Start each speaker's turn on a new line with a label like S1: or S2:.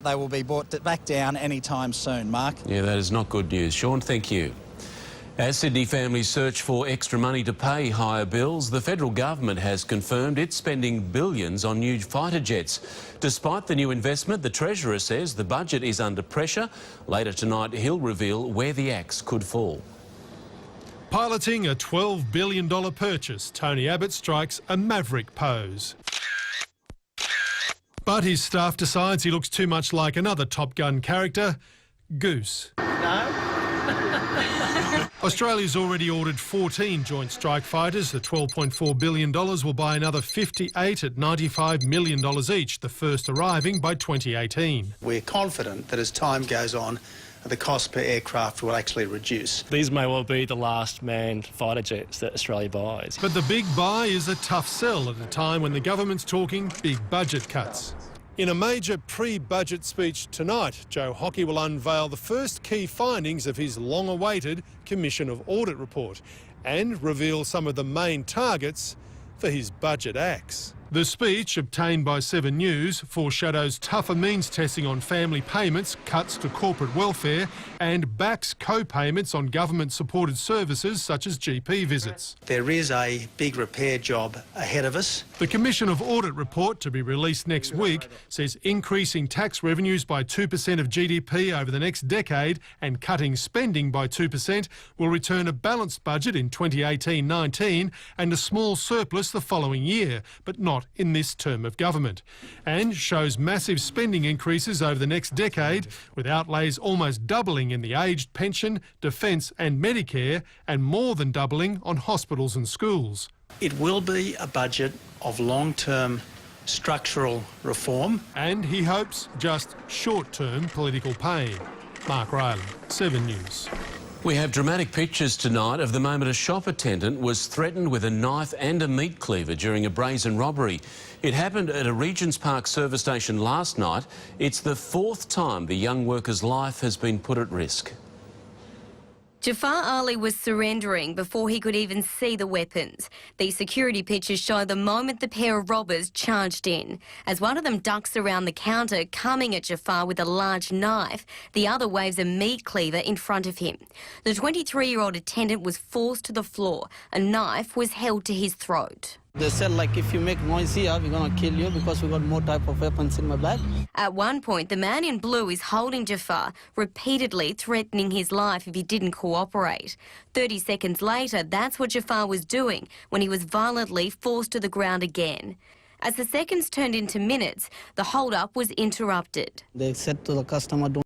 S1: They will be brought back down anytime soon, Mark.
S2: Yeah, that is not good news. Sean, thank you. As Sydney families search for extra money to pay higher bills, the federal government has confirmed it's spending billions on new fighter jets. Despite the new investment, the Treasurer says the budget is under pressure. Later tonight, he'll reveal where the axe could fall.
S3: Piloting a $12 billion purchase, Tony Abbott strikes a maverick pose. But his staff decides he looks too much like another Top Gun character, Goose.
S4: No.
S3: Australia's already ordered 14 Joint Strike Fighters. The $12.4 billion will buy another 58 at $95 million each, the first arriving by 2018.
S5: We're confident that as time goes on, the cost per aircraft will actually reduce.
S4: These may well be the last manned fighter jets that Australia buys.
S3: But the big buy is a tough sell at a time when the government's talking big budget cuts. In a major pre-budget speech tonight, Joe Hockey will unveil the first key findings of his long-awaited Commission of Audit report and reveal some of the main targets for his budget axe. The speech, obtained by 7 News, foreshadows tougher means testing on family payments, cuts to corporate welfare and backs co-payments on government-supported services such as GP visits.
S5: There is a big repair job ahead of us.
S3: The Commission of Audit report, to be released next week, says increasing tax revenues by 2% of GDP over the next decade and cutting spending by 2% will return a balanced budget in 2018-19 and a small surplus the following year, but not in this term of government, and shows massive spending increases over the next decade, with outlays almost doubling in the aged pension, defence and Medicare, and more than doubling on hospitals and schools.
S5: It will be a budget of long-term structural reform.
S3: And he hopes just short-term political pain. Mark Riley, 7 News.
S2: We have dramatic pictures tonight of the moment a shop attendant was threatened with a knife and a meat cleaver during a brazen robbery. It happened at a Regent's Park service station last night. It's the 4th time the young worker's life has been put at risk.
S6: Jafar Ali was surrendering before he could even see the weapons. These security pictures show the moment the pair of robbers charged in. As one of them ducks around the counter, coming at Jafar with a large knife, the other waves a meat cleaver in front of him. The 23-year-old attendant was forced to the floor. A knife was held to his throat.
S7: They said, like, if you make noise here, we're going to kill you because we got more type of weapons in my bag.
S6: At one point, the man in blue is holding Jafar, repeatedly threatening his life if he didn't cooperate. 30 seconds later, that's what Jafar was doing when he was violently forced to the ground again. As the seconds turned into minutes, the hold-up was interrupted.
S7: They said to the customer, don't